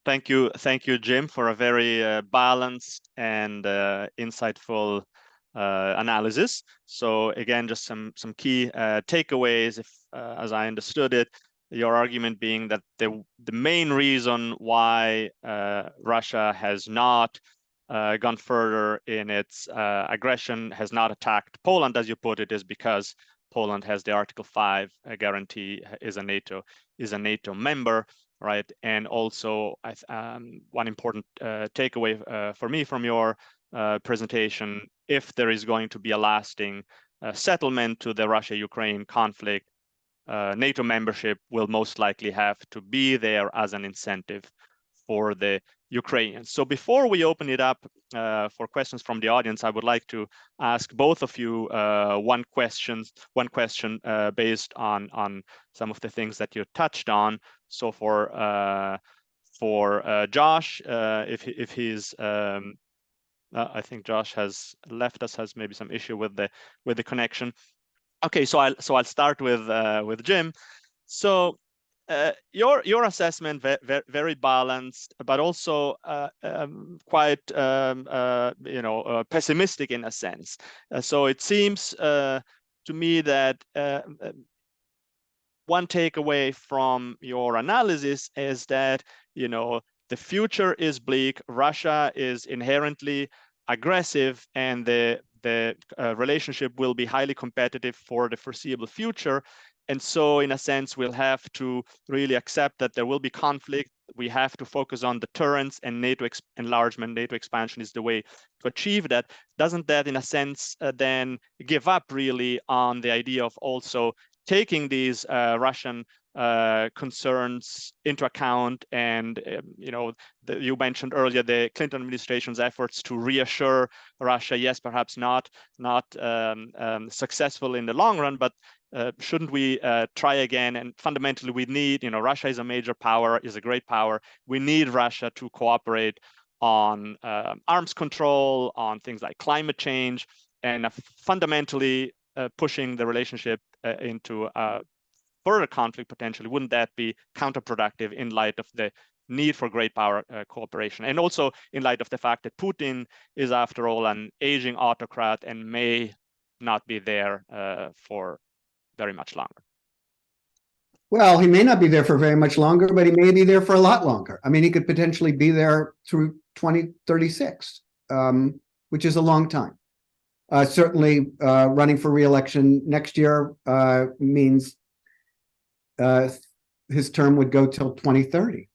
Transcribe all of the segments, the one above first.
thank you, Jim, for a very balanced and insightful analysis. So again, just some key takeaways. If, as I understood it, your argument being that the main reason why Russia has not gone further in its aggression, has not attacked Poland, as you put it, is because Poland has the Article 5 guarantee, is a NATO member, right? And also, one important takeaway for me from your presentation, if there is going to be a lasting settlement to the Russia-Ukraine conflict, NATO membership will most likely have to be there as an incentive for the Ukrainians. So before we open it up for questions from the audience, I would like to ask both of you one question based on some of the things that you touched on. So for Josh, if he's I think Josh has left us, has maybe some issue with the connection. Okay, so I'll start with Jim. So your assessment very balanced, but also quite pessimistic in a sense. So it seems to me that one takeaway from your analysis is that the future is bleak. Russia is inherently aggressive, and the relationship will be highly competitive for the foreseeable future. And so, in a sense, we'll have to really accept that there will be conflict. We have to focus on deterrence, and NATO enlargement, NATO expansion is the way to achieve that. Doesn't that, in a sense, then give up really on the idea of also taking these Russian concerns into account? And you mentioned earlier the Clinton administration's efforts to reassure Russia, yes, perhaps not successful in the long run, but shouldn't we try again? And fundamentally, we need, Russia is a major power, is a great power. We need Russia to cooperate on arms control, on things like climate change, and fundamentally pushing the relationship into further conflict potentially. Wouldn't that be counterproductive in light of the need for great power cooperation, and also in light of the fact that Putin is, after all, an aging autocrat and may not be there for very much longer? Well, he may not be there for very much longer, but he may be there for a lot longer. I mean, he could potentially be there through 2036, which is a long time. Certainly, running for re-election next year means his term would go till 2030.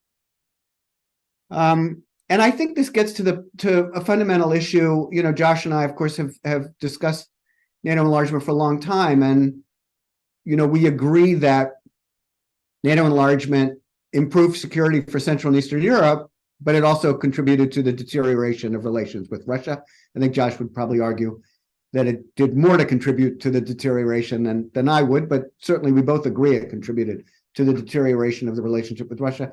And I think this gets to a fundamental issue. Josh and I, of course, have discussed NATO enlargement for a long time, and we agree that NATO enlargement improved security for Central and Eastern Europe, but it also contributed to the deterioration of relations with Russia. I think Josh would probably argue that it did more to contribute to the deterioration than I would, but certainly we both agree it contributed to the deterioration of the relationship with Russia.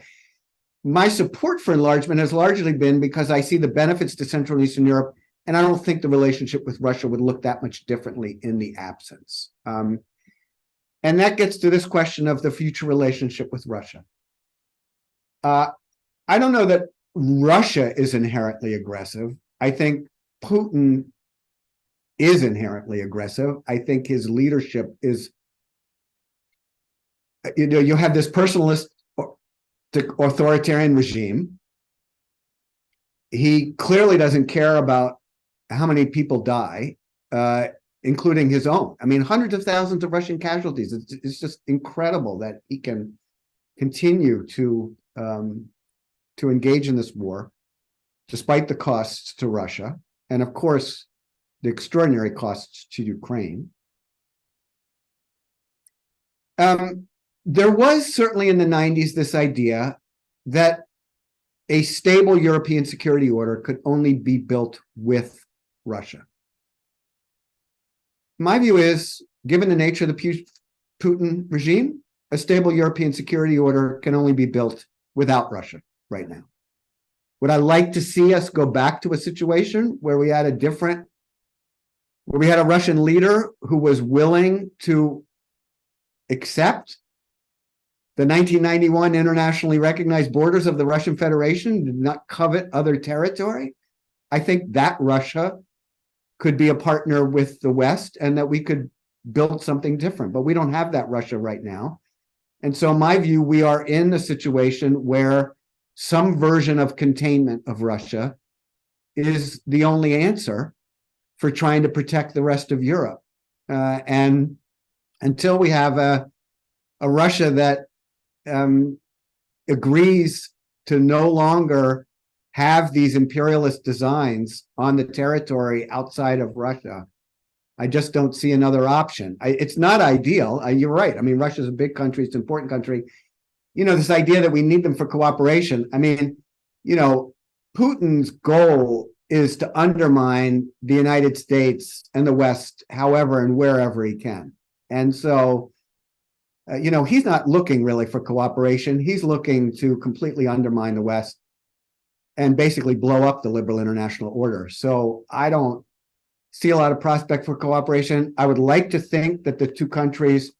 My support for enlargement has largely been because I see the benefits to Central and Eastern Europe, and I don't think the relationship with Russia would look that much differently in the absence. And that gets to this question of the future relationship with Russia. I don't know that Russia is inherently aggressive. I think Putin is inherently aggressive. I think his leadership is, you have this personalist authoritarian regime. He clearly doesn't care about how many people die, including his own. I mean, hundreds of thousands of Russian casualties. It's just incredible that he can continue to engage in this war, despite the costs to Russia, and of course, the extraordinary costs to Ukraine. There was certainly in the 90s this idea that a stable European security order could only be built with Russia. My view is, given the nature of the Putin regime, a stable European security order can only be built without Russia right now. Would I like to see us go back to a situation where we had a Russian leader who was willing to accept The 1991 internationally recognized borders of the Russian Federation did not covet other territory. I think that Russia could be a partner with the West and that we could build something different, but we don't have that Russia right now. And so in my view, we are in a situation where some version of containment of Russia is the only answer for trying to protect the rest of Europe. And until we have a Russia that agrees to no longer have these imperialist designs on the territory outside of Russia, I just don't see another option. It's not ideal. You're right. I mean, Russia's a big country. It's an important country. You know, this idea that we need them for cooperation. I mean, you know, Putin's goal is to undermine the United States and the West however and wherever he can. And so, you know, he's not looking really for cooperation. He's looking to completely undermine the West and basically blow up the liberal international order. So I don't see a lot of prospect for cooperation. I would like to think that the two countries,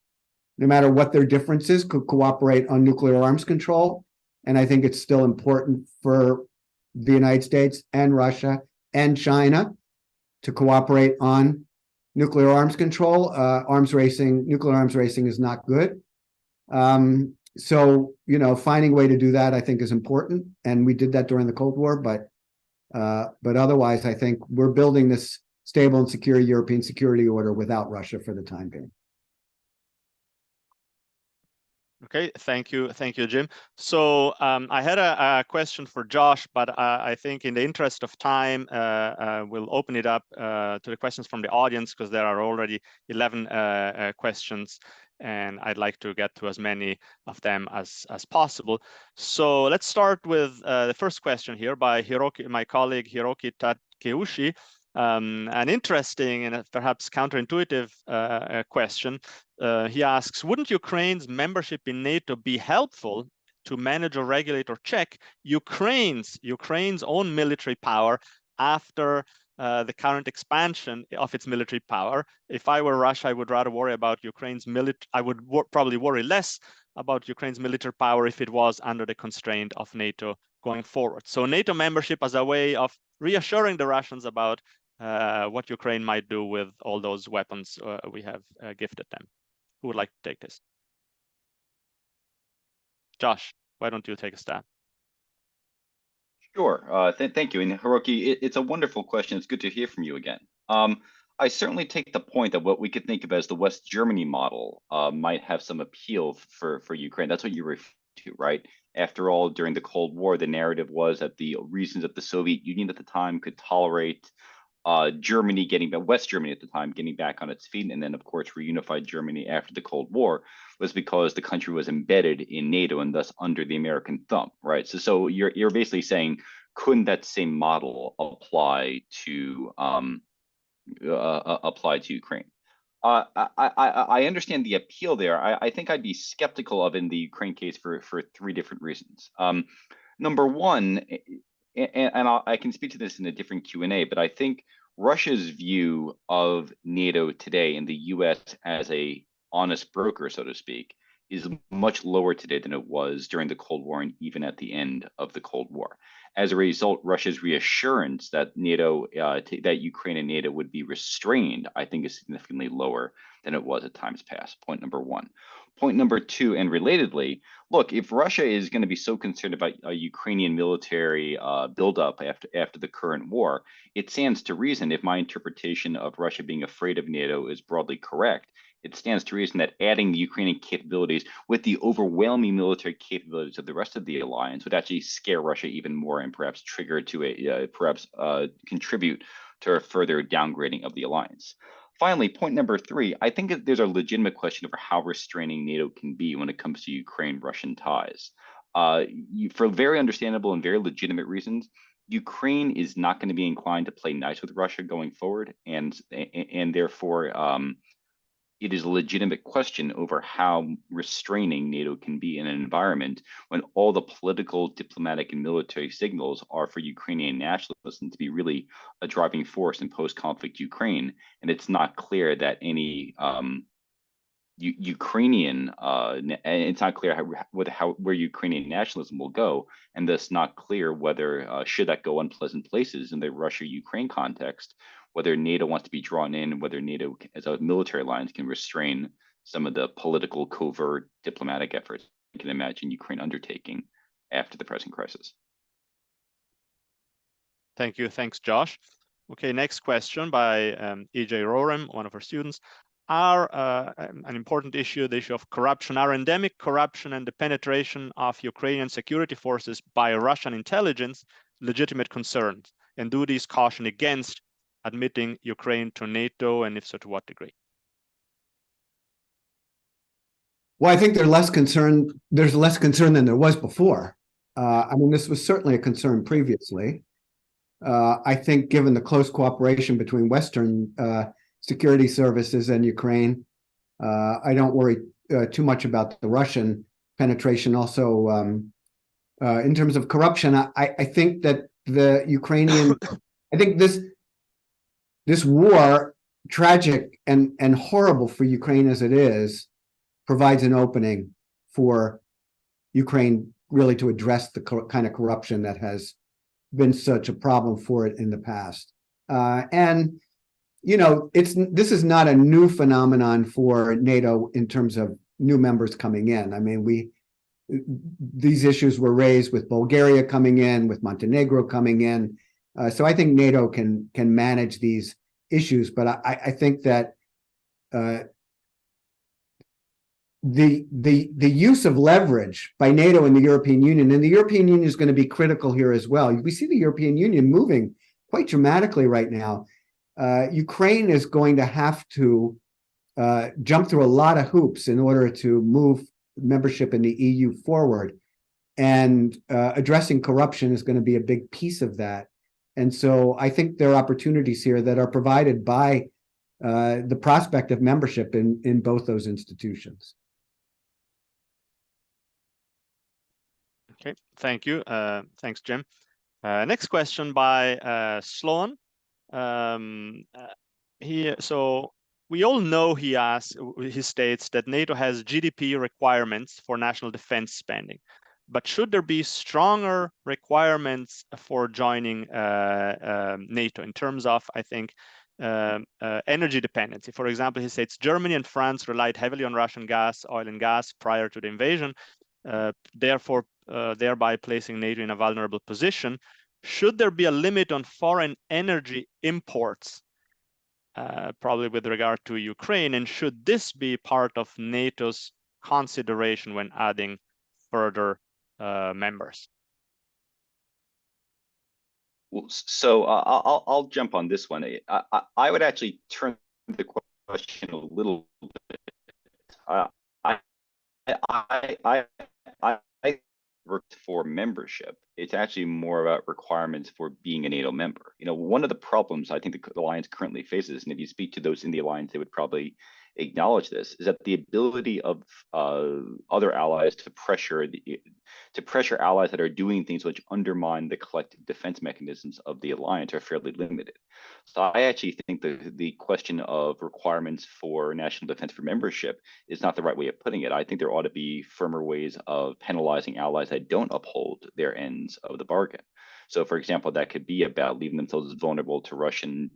no matter what their differences, could cooperate on nuclear arms control. And I think it's still important for the United States and Russia and China to cooperate on nuclear arms control. Nuclear arms racing is not good. So, you know, finding a way to do that, I think, is important. And we did that during the Cold War. But otherwise, I think we're building this stable and secure European security order without Russia for the time being. Okay, thank you, Jim. So I had a question for Josh, but I think in the interest of time, we'll open it up to the questions from the audience because there are already 11 questions, and I'd like to get to as many of them as possible. So let's start with the first question here by my colleague Hiroki Takeuchi. An interesting and perhaps counterintuitive question. He asks, wouldn't Ukraine's membership in NATO be helpful to manage or regulate or check Ukraine's own military power after the current expansion of its military power? If I were Russia, I would rather worry about Ukraine's military. I would probably worry less about Ukraine's military power if it was under the constraint of NATO going forward. So NATO membership as a way of reassuring the Russians about what Ukraine might do with all those weapons we have gifted them. Who would like to take this? Josh, why don't you take a stab? Sure. Thank you. And Hiroki, it's a wonderful question. It's good to hear from you again. I certainly take the point that what we could think of as the West Germany model might have some appeal for Ukraine. That's what you refer to, right? After all, during the Cold War, the narrative was that the reasons that the Soviet Union at the time could tolerate West Germany at the time getting back on its feet, and then of course reunified Germany after the Cold War, was because the country was embedded in NATO and thus under the American thumb, right? So you're basically saying, couldn't that same model apply to Ukraine? I understand the appeal there. I think I'd be skeptical of in the Ukraine case for three different reasons. Number one, and I can speak to this in a different Q&A, but I think Russia's view of NATO today and the US as a honest broker, so to speak, is much lower today than it was during the Cold War and even at the end of the Cold War. As a result, Russia's reassurance that that Ukraine and NATO would be restrained, I think, is significantly lower than it was at times past. Point number one. Point number two, and relatedly, look, if Russia is going to be so concerned about a Ukrainian military buildup after the current war, it stands to reason, if my interpretation of Russia being afraid of NATO is broadly correct, it stands to reason that adding the Ukrainian capabilities with the overwhelming military capabilities of the rest of the alliance would actually scare Russia even more and perhaps trigger to contribute to a further downgrading of the alliance. Finally, point number three, I think that there's a legitimate question over how restraining NATO can be when it comes to Ukraine-Russian ties. For very understandable and very legitimate reasons, Ukraine is not going to be inclined to play nice with Russia going forward, and therefore it is a legitimate question over how restraining NATO can be in an environment when all the political, diplomatic, and military signals are for Ukrainian nationalism to be really a driving force in post-conflict Ukraine. And it's not clear that any Ukrainian, and it's not clear where Ukrainian nationalism will go, and thus not clear whether should that go unpleasant places in the Russia-Ukraine context, whether NATO wants to be drawn in, whether NATO as a military alliance can restrain some of the political covert diplomatic efforts you can imagine Ukraine undertaking after the present crisis. Thank you. Thanks, Josh. Okay, next question by E.J. Rorem, one of our students. Are an important issue, the issue of corruption, are endemic corruption and the penetration of Ukrainian security forces by Russian intelligence legitimate concerns? And do these caution against admitting Ukraine to NATO, and if so, to what degree? Well, I think there's less concern than there was before. I mean, this was certainly a concern previously. I think given the close cooperation between Western security services and Ukraine, I don't worry too much about the Russian penetration. Also, in terms of corruption, I think that the Ukrainian, I think this war, tragic and horrible for Ukraine as it is, provides an opening for Ukraine really to address the kind of corruption that has been such a problem for it in the past. And you know, this is not a new phenomenon for NATO in terms of new members coming in. I mean, these issues were raised with Bulgaria coming in, with Montenegro coming in. So I think NATO can manage these issues, but I think that the use of leverage by NATO and the European Union, and the European Union is going to be critical here as well. We see the European Union moving quite dramatically right now. Ukraine is going to have to jump through a lot of hoops in order to move membership in the EU forward. And addressing corruption is going to be a big piece of that. And so I think there are opportunities here that are provided by the prospect of membership in both those institutions. Okay, thank you. Thanks, Jim. Next question by Sloan. So we all know, he states that NATO has GDP requirements for national defense spending, but should there be stronger requirements for joining NATO in terms of, I think, energy dependency? For example, he states Germany and France relied heavily on Russian gas, oil and gas prior to the invasion, thereby placing NATO in a vulnerable position. Should there be a limit on foreign energy imports, probably with regard to Ukraine, and should this be part of NATO's consideration when adding further members? Well, so I'll jump on this one. I would actually turn the question a little bit. I worked for membership. It's actually more about requirements for being a NATO member. You know, one of the problems I think the alliance currently faces, and if you speak to those in the alliance, they would probably acknowledge this, is that the ability of other allies to pressure allies that are doing things which undermine the collective defense mechanisms of the alliance are fairly limited. So I actually think the question of requirements for national defense for membership is not the right way of putting it. I think there ought to be firmer ways of penalizing allies that don't uphold their ends of the bargain. So, for example, that could be about leaving themselves vulnerable to Russian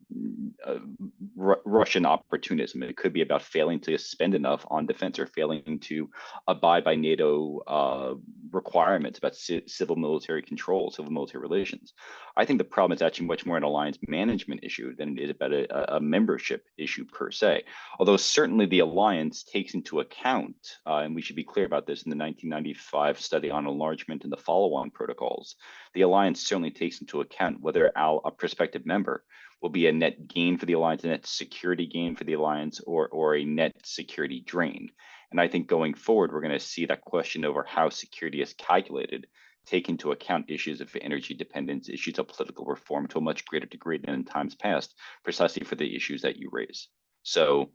opportunism. It could be about failing to spend enough on defense or failing to abide by NATO requirements about civil military control, civil military relations. I think the problem is actually much more an alliance management issue than it is about a membership issue per se. Although certainly the alliance takes into account, and we should be clear about this in the 1995 study on enlargement and the follow-on protocols, the alliance certainly takes into account whether a prospective member will be a net gain for the alliance, a net security gain for the alliance, or a net security drain. And I think going forward, we're going to see that question over how security is calculated take into account issues of energy dependence, issues of political reform to a much greater degree than in times past, precisely for the issues that you raise. So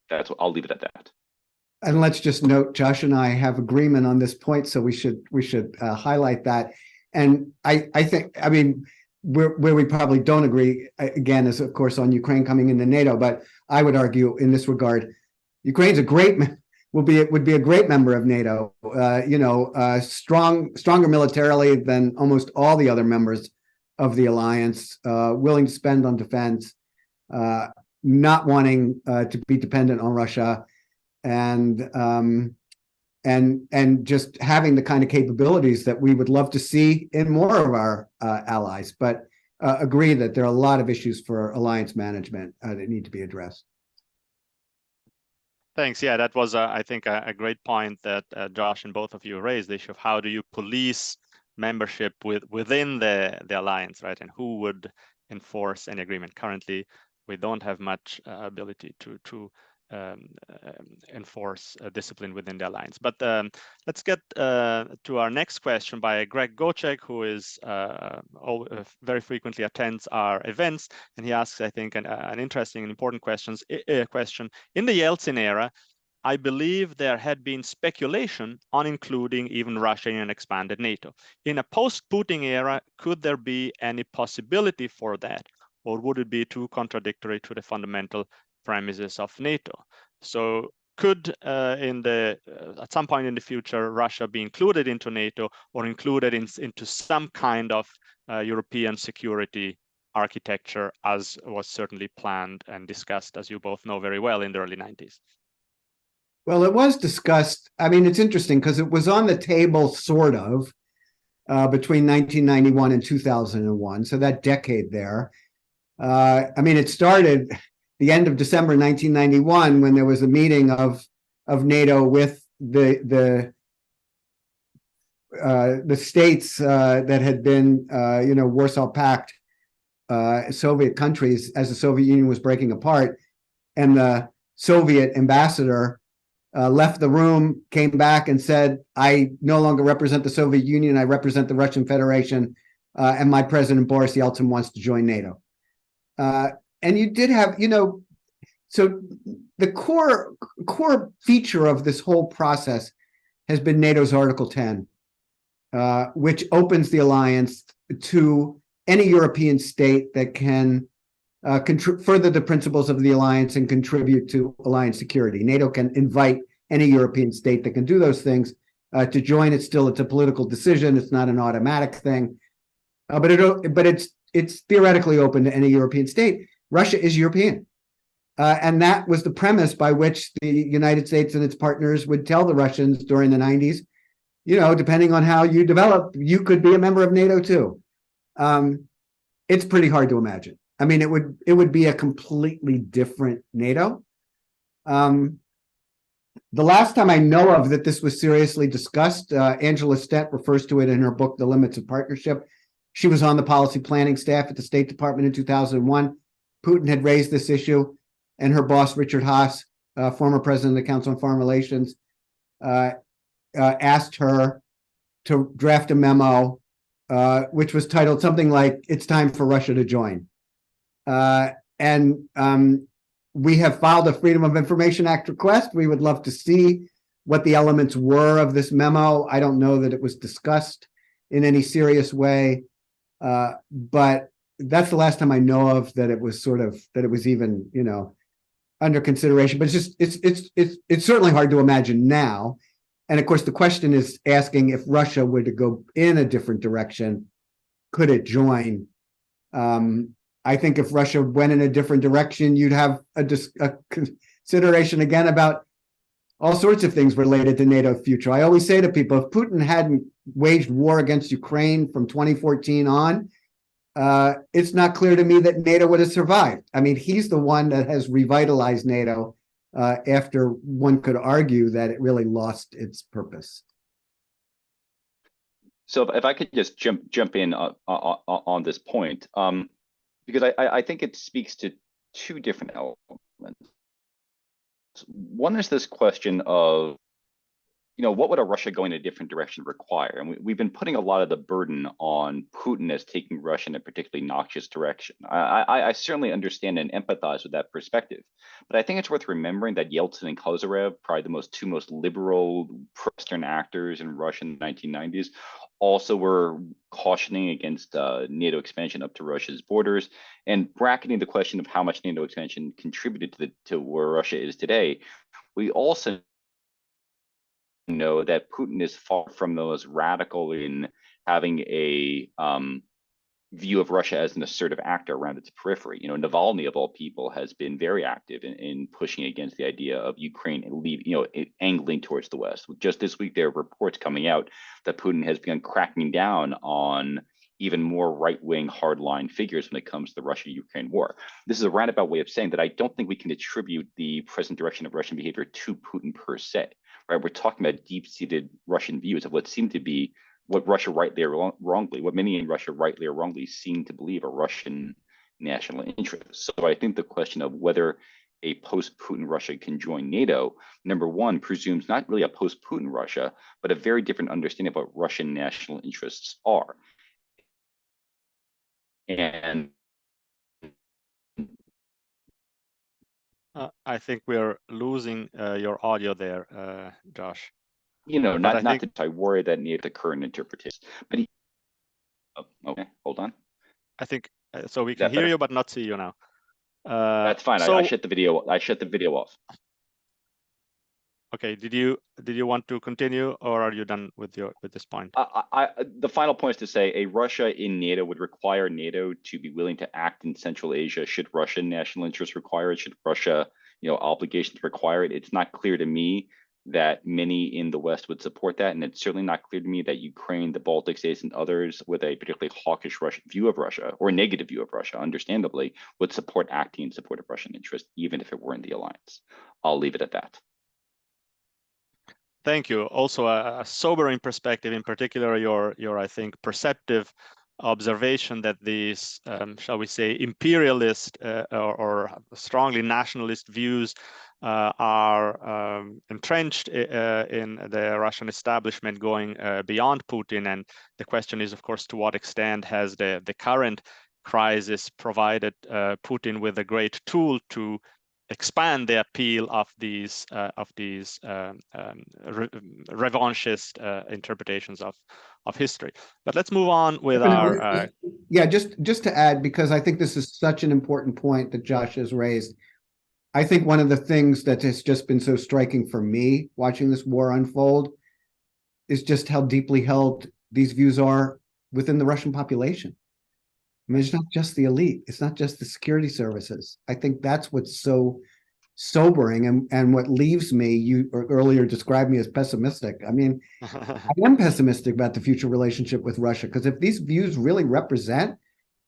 that's what I'll leave it at that. And let's just note, Josh and I have agreement on this point, so we should highlight that. And I think, I mean, where we probably don't agree, again, is of course on Ukraine coming into NATO, but I would argue in this regard, Ukraine's a great would be a great member of NATO. Stronger militarily than almost all the other members of the alliance, willing to spend on defense, not wanting to be dependent on Russia, and just having the kind of capabilities that we would love to see in more of our allies. But agree that there are a lot of issues for alliance management that need to be addressed. Thanks. Yeah, that was, I think, a great point that Josh and both of you raised, the issue of how do you police membership within the alliance, right? And who would enforce any agreement? Currently, we don't have much ability to enforce discipline within the alliance. But let's get to our next question by Greg Gocek, who is very frequently attends our events, and he asks, I think, an interesting and important question. In the Yeltsin era, I believe there had been speculation on including even Russia in an expanded NATO. In a post-Putin era, could there be any possibility for that, or would it be too contradictory to the fundamental premises of NATO? So could at some point in the future, Russia be included into NATO or included into some kind of European security architecture, as was certainly planned and discussed, as you both know very well, in the early 90s? Well, it was discussed. I mean, it's interesting because it was on the table, sort of, between 1991 and 2001. So that decade there. I mean, it started the end of December 1991 when there was a meeting of NATO with the states that had been, Warsaw Pact Soviet countries as the Soviet Union was breaking apart, and the Soviet ambassador left the room, came back and said, "I no longer represent the Soviet Union. I represent the Russian Federation, and my president Boris Yeltsin wants to join NATO." And you did have, so the core feature of this whole process has been NATO's Article 10, which opens the alliance to any European state that can further the principles of the alliance and contribute to alliance security. NATO can invite any European state that can do those things to join. It's a political decision. It's not an automatic thing, but it's theoretically open to any European state. Russia is European. And that was the premise by which the United States and its partners would tell the Russians during the 90s, depending on how you develop, you could be a member of NATO too. It's pretty hard to imagine. I mean, it would be a completely different NATO. The last time I know of that this was seriously discussed, Angela Stent refers to it in her book, The Limits of Partnership. She was on the policy planning staff at the State Department in 2001. Putin had raised this issue, and her boss, Richard Haas, former president of the Council on Foreign Relations, asked her to draft a memo, which was titled something like, "It's time for Russia to join." We have filed a Freedom of Information Act request. We would love to see what the elements were of this memo. I don't know that it was discussed in any serious way, but that's the last time I know of that it was even, under consideration. But it's certainly hard to imagine now. And of course, the question is asking, if Russia were to go in a different direction, could it join? I think if Russia went in a different direction, you'd have a consideration again about all sorts of things related to NATO's future. I always say to people, if Putin hadn't waged war against Ukraine from 2014 on, it's not clear to me that NATO would have survived. I mean, he's the one that has revitalized NATO after one could argue that it really lost its purpose. So if I could just jump in on this point, because I think it speaks to two different elements. One is this question of, what would a Russia going in a different direction require? And we've been putting a lot of the burden on Putin as taking Russia in a particularly noxious direction. I certainly understand and empathize with that perspective, but I think it's worth remembering that Yeltsin and Kozyrev, probably the two most liberal pro-Western actors in Russia in the 1990s, also were cautioning against NATO expansion up to Russia's borders and bracketing the question of how much NATO expansion contributed to where Russia is today We also know that Putin is far from those radical in having a view of Russia as an assertive actor around its periphery. You know, Navalny of all people has been very active in pushing against the idea of Ukraine angling towards the West. Just this week, there are reports coming out that Putin has begun cracking down on even more right-wing hardline figures when it comes to the Russia-Ukraine war. This is a roundabout way of saying that I don't think we can attribute the present direction of Russian behavior to Putin per se. Right? We're talking about deep-seated Russian views of what seem to be what Russia rightly or wrongly, what many in Russia rightly or wrongly seem to believe are Russian national interests. So I think the question of whether a post-Putin Russia can join NATO, number one, presumes not really a post-Putin Russia, but a very different understanding of what Russian national interests are. And I think we're losing your audio there, Josh. You know, But I worry that near the current interpretation. But okay, hold on. I think so. We can hear you, but not see you now. That's fine. I shut the video. I shut the video off. Okay. Did you want to continue, or are you done with this point? The final point is to say a Russia in NATO would require NATO to be willing to act in Central Asia. Should Russian national interests require it? Should Russia, obligations require it? It's not clear to me that many in the West would support that, and it's certainly not clear to me that Ukraine, the Baltic states, and others with a particularly hawkish Russian view of Russia or negative view of Russia, understandably, would support acting in support of Russian interests, even if it were in the alliance. I'll leave it at that. Thank you. Also, a sobering perspective, in particular, your I think perceptive observation that these, shall we say, imperialist or strongly nationalist views are entrenched in the Russian establishment going beyond Putin. And the question is, of course, to what extent has the current crisis provided Putin with a great tool to expand the appeal of these revanchist interpretations of history. But let's move on with our just to add, because I think this is such an important point that Josh has raised. I think one of the things that has just been so striking for me watching this war unfold is just how deeply held these views are within the Russian population. I mean, it's not just the elite. It's not just the security services. I think that's what's so sobering and what leaves me, you earlier described me as pessimistic. I mean, I am pessimistic about the future relationship with Russia, because if these views really represent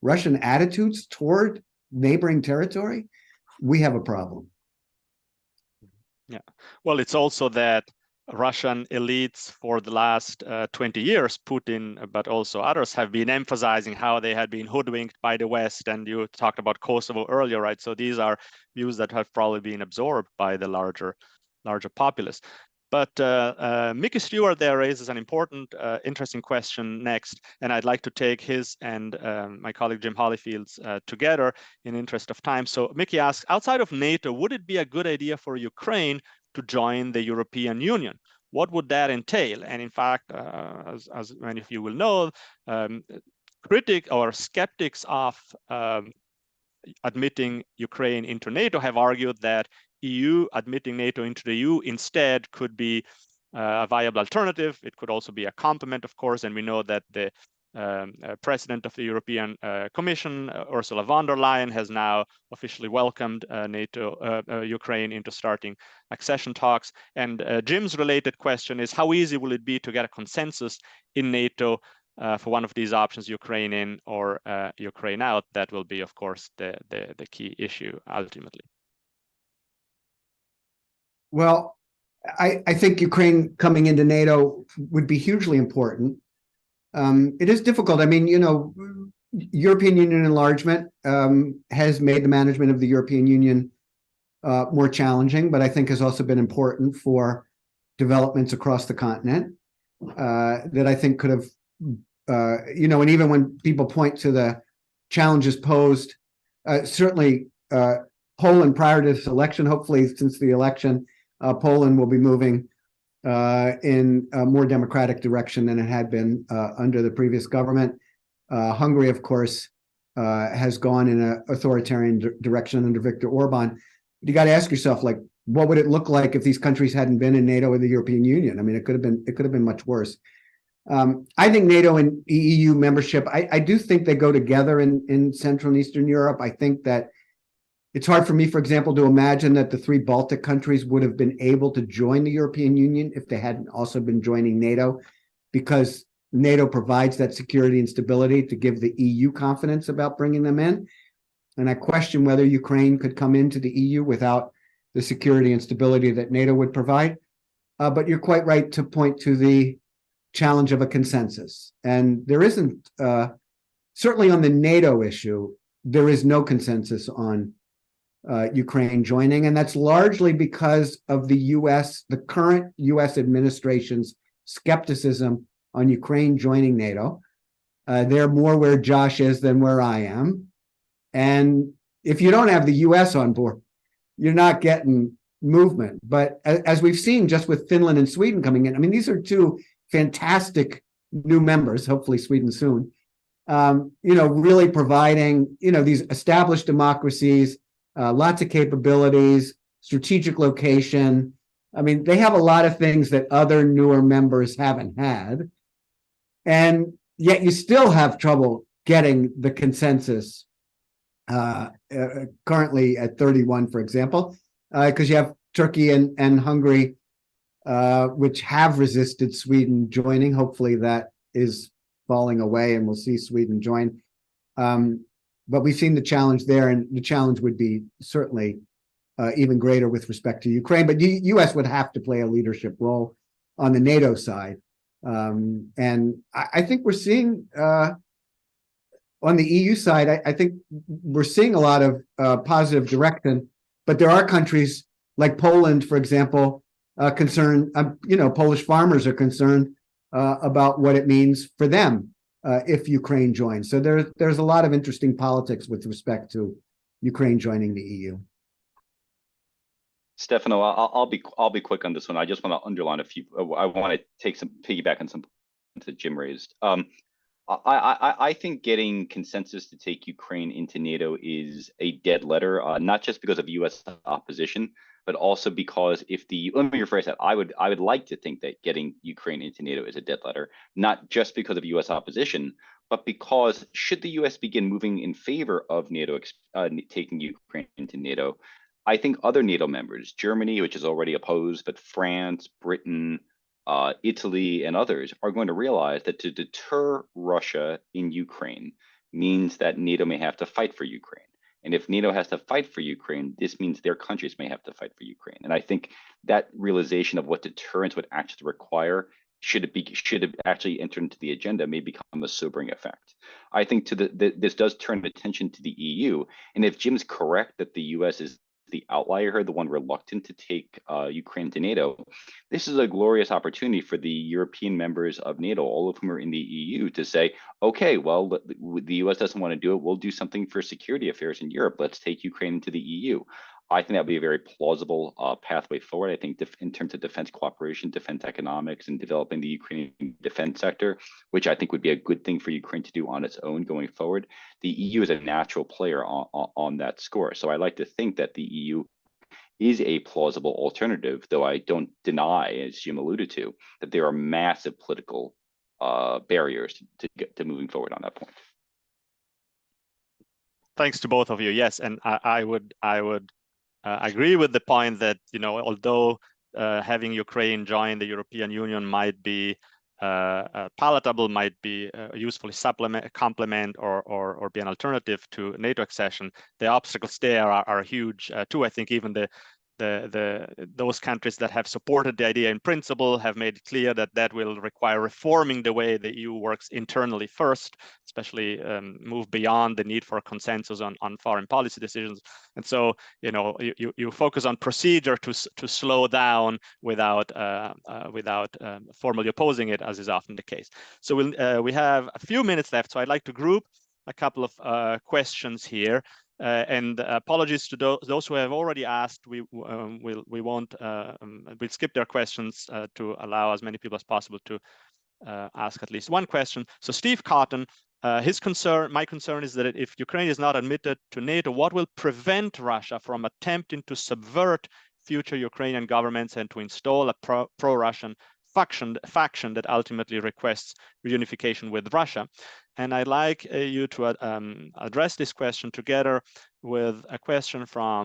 Russian attitudes toward neighboring territory, we have a problem. Yeah. Well, it's also that Russian elites for the last 20 years, Putin, but also others, have been emphasizing how they had been hoodwinked by the West. And you talked about Kosovo earlier, right? So these are views that have probably been absorbed by the larger populace. But Mickey Stewart there raises an important, interesting question next, and I'd like to take his and my colleague Jim Holyfield's together in interest of time. So Mickey asks, outside of NATO, would it be a good idea for Ukraine to join the European Union? What would that entail? And in fact, as many of you will know, critics or skeptics of admitting Ukraine into NATO have argued that EU admitting NATO into the EU instead could be a viable alternative. It could also be a complement, of course, and we know that the President of the European Commission, Ursula von der Leyen, has now officially welcomed Ukraine into starting accession talks. And Jim's related question is, how easy will it be to get a consensus in NATO for one of these options, Ukraine in or Ukraine out? That will be, of course, the key issue ultimately. Well, I think Ukraine coming into NATO would be hugely important. It is difficult. I mean, European Union enlargement has made the management of the European Union more challenging, but I think has also been important for developments across the continent that I think could have, and even when people point to the challenges posed, certainly Poland prior to this election, hopefully since the election, Poland will be moving in a more democratic direction than it had been under the previous government. Hungary, of course, has gone in an authoritarian direction under Viktor Orban. You got to ask yourself, like, what would it look like if these countries hadn't been in NATO or the European Union? I mean, it could have been much worse. I think NATO and EU membership, I do think they go together in Central and Eastern Europe. I think that it's hard for me, for example, to imagine that the 3 Baltic countries would have been able to join the European Union if they hadn't also been joining NATO, because NATO provides that security and stability to give the EU confidence about bringing them in. And I question whether Ukraine could come into the EU without the security and stability that NATO would provide. But you're quite right to point to the challenge of a consensus. And there isn't, certainly on the NATO issue, there is no consensus on Ukraine joining. And that's largely because of the current US administration's skepticism on Ukraine joining NATO. They're more where Josh is than where I am. And if you don't have the US on board, you're not getting movement. But as we've seen just with Finland and Sweden coming in, I mean, these are 2 fantastic new members, hopefully Sweden soon, really providing, these established democracies, lots of capabilities, strategic location. I mean, they have a lot of things that other newer members haven't had. And yet you still have trouble getting the consensus currently at 31, for example, because you have Turkey and Hungary, which have resisted Sweden joining. Hopefully that is falling away and we'll see Sweden join. But we've seen the challenge there, and the challenge would be certainly even greater with respect to Ukraine. But the US would have to play a leadership role on the NATO side. And I think we're seeing on the EU side, I think we're seeing a lot of positive direction, but there are countries like Poland, for example, concerned, Polish farmers are concerned about what it means for them if Ukraine joins. So there's a lot of interesting politics with respect to Ukraine joining the EU. Stefano, I'll be quick on this one. I just want to underline a few. I want to take some piggyback on some points that Jim raised. I think getting consensus to take Ukraine into NATO is a dead letter, not just because of U.S. opposition, but also because let me rephrase that. I would like to think that getting Ukraine into NATO is a dead letter, not just because of U.S. opposition, but because should the U.S. begin moving in favor of NATO taking Ukraine into NATO, I think other NATO members, Germany, which is already opposed, but France, Britain, Italy, and others are going to realize that to deter Russia in Ukraine means that NATO may have to fight for Ukraine. And if NATO has to fight for Ukraine, this means their countries may have to fight for Ukraine. And I think that realization of what deterrence would actually require, should it actually enter into the agenda, may become a sobering effect. I think this does turn attention to the EU. And if Jim's correct that the US is the outlier here, the one reluctant to take Ukraine to NATO, this is a glorious opportunity for the European members of NATO, all of whom are in the EU, to say, okay, well, the US doesn't want to do it. We'll do something for security affairs in Europe. Let's take Ukraine into the EU. I think that would be a very plausible pathway forward. I think in terms of defense cooperation, defense economics, and developing the Ukrainian defense sector, which I think would be a good thing for Ukraine to do on its own going forward, the EU is a natural player on that score. So I like to think that the EU is a plausible alternative, though I don't deny, as Jim alluded to, that there are massive political barriers to get to moving forward on that point. Thanks to both of you. Yes, and I would agree with the point that, although having Ukraine join the European Union might be palatable, might be usefully complement or be an alternative to NATO accession, the obstacles there are huge too. I think even those countries that have supported the idea in principle have made it clear that will require reforming the way the EU works internally first, especially move beyond the need for consensus on foreign policy decisions. And so, you focus on procedure to slow down without formally opposing it, as is often the case. So we have a few minutes left, so I'd like to group a couple of questions here. And apologies to those who have already asked. We'll skip their questions to allow as many people as possible to ask at least one question. So Steve Cotton, my concern is that if Ukraine is not admitted to NATO, what will prevent Russia from attempting to subvert future Ukrainian governments and to install a pro-Russian faction that ultimately requests reunification with Russia. And I'd like you to address this question together with a question from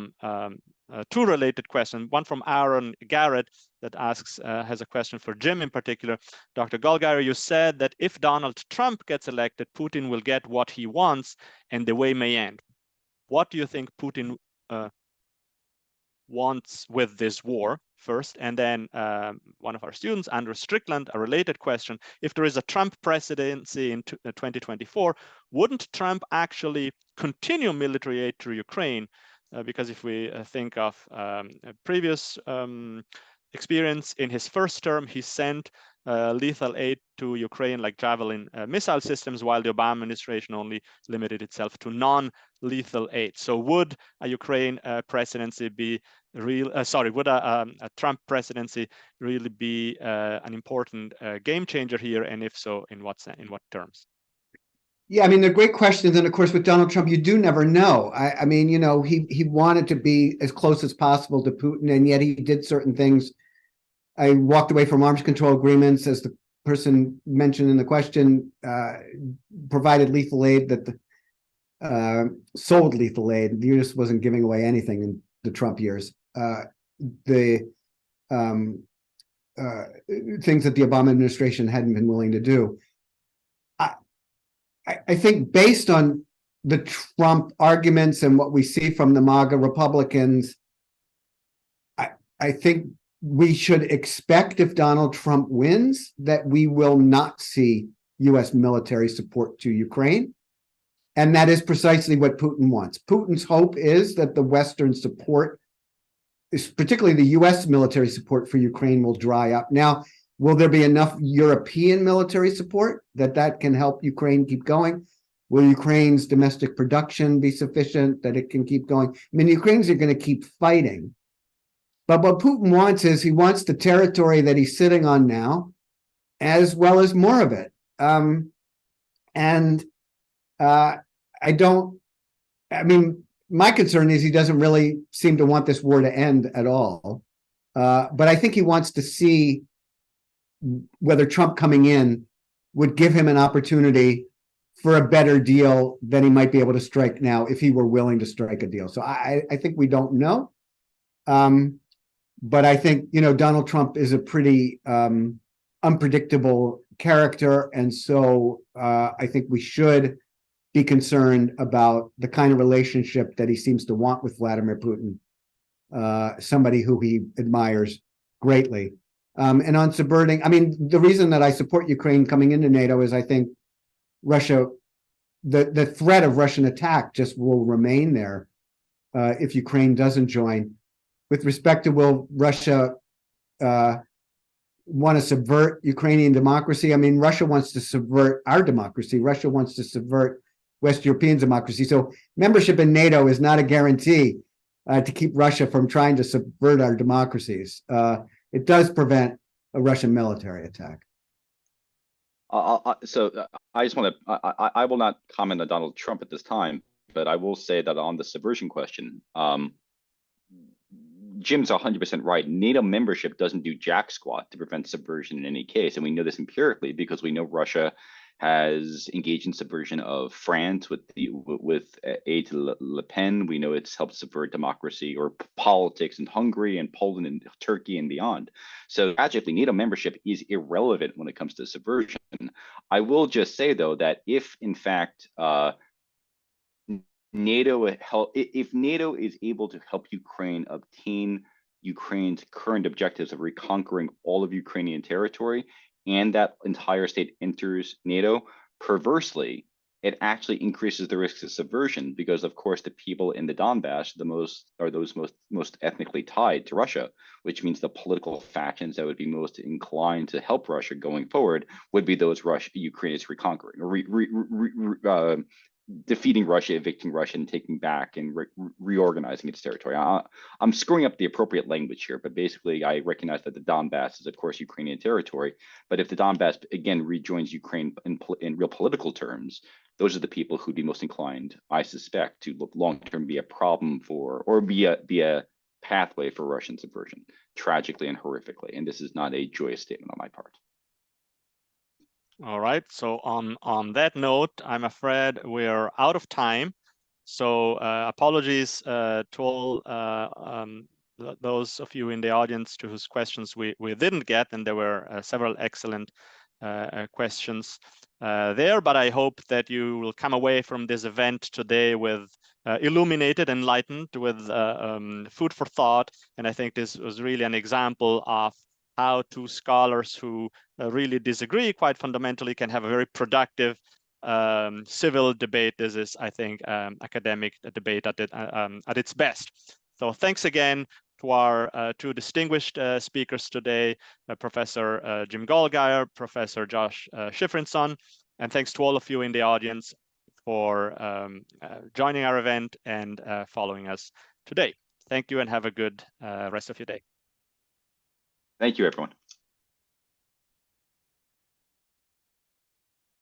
two related questions. One from Aaron Garrett that asks, has a question for Jim in particular. Dr. Golgari, you said that if Donald Trump gets elected, Putin will get what he wants and the way may end. What do you think Putin wants with this war first? And then one of our students, Andrew Strickland, a related question. If there is a Trump presidency in 2024, wouldn't Trump actually continue military aid to Ukraine? Because if we think of a previous experience in his first term, he sent lethal aid to Ukraine like Javelin missile systems, while the Obama administration only limited itself to non-lethal aid. So would a Ukraine presidency be real? Would a Trump presidency really be an important game changer here? And if so, in what terms? Yeah, I mean, they're great questions. And of course, with Donald Trump, you do never know. I mean, you know, he wanted to be as close as possible to Putin, and yet he did certain things. I walked away from arms control agreements, as the person mentioned in the question, provided lethal aid that sold lethal aid. The US wasn't giving away anything in the Trump years. The things that the Obama administration hadn't been willing to do. I think based on the Trump arguments and what we see from the MAGA Republicans, I think we should expect, if Donald Trump wins, that we will not see US military support to Ukraine. And that is precisely what Putin wants. Putin's hope is that the Western support, particularly the US military support for Ukraine, will dry up. Now, will there be enough European military support that can help Ukraine keep going? Will Ukraine's domestic production be sufficient that it can keep going? I mean, Ukrainians are going to keep fighting. But what Putin wants is he wants the territory that he's sitting on now, as well as more of it. My concern is he doesn't really seem to want this war to end at all. But I think he wants to see whether Trump coming in would give him an opportunity for a better deal than he might be able to strike now if he were willing to strike a deal. So I think we don't know. But I think, you know, Donald Trump is a pretty unpredictable character. And so I think we should be concerned about the kind of relationship that he seems to want with Vladimir Putin, somebody who he admires greatly. And on subverting, I mean, the reason that I support Ukraine coming into NATO is I think Russia, the threat of Russian attack just will remain there if Ukraine doesn't join. With respect to will Russia want to subvert Ukrainian democracy? I mean, Russia wants to subvert our democracy. Russia wants to subvert West European democracy. So membership in NATO is not a guarantee to keep Russia from trying to subvert our democracies. It does prevent a Russian military attack. So I just want to, I will not comment on Donald Trump at this time, but I will say that on the subversion question, Jim's 100% right. NATO membership doesn't do jack squat to prevent subversion in any case. And we know this empirically because we know Russia has engaged in subversion of France with aid to Le Pen. We know it's helped subvert democracy or politics in Hungary and Poland and Turkey and beyond. So tragically, NATO membership is irrelevant when it comes to subversion. I will just say, though, that if in fact if NATO is able to help Ukraine obtain Ukraine's current objectives of reconquering all of Ukrainian territory, and that entire state enters NATO, perversely, it actually increases the risks of subversion because, of course, the people in the Donbass are those most ethnically tied to Russia, which means the political factions that would be most inclined to help Russia going forward would be those Ukraine is reconquering or defeating Russia, evicting Russia, and taking back and reorganizing its territory. I'm screwing up the appropriate language here, but basically I recognize that the Donbass is, of course, Ukrainian territory. But if the Donbass, again, rejoins Ukraine in real political terms, those are the people who'd be most inclined, I suspect, to long-term be a problem for, or be a pathway for Russian subversion, tragically and horrifically. And this is not a joyous statement on my part. All right. So on that note, I'm afraid we're out of time. So apologies to all those of you in the audience to whose questions we didn't get, and there were several excellent questions there. But I hope that you will come away from this event today with illuminated, enlightened, with food for thought. And I think this was really an example of how two scholars who really disagree quite fundamentally can have a very productive civil debate. This is, I think, academic debate at its best. So thanks again to our two distinguished speakers today, Professor Jim Goldgeier, Professor Josh Shifrinson, and thanks to all of you in the audience for joining our event and following us today. Thank you and have a good rest of your day. Thank you, everyone.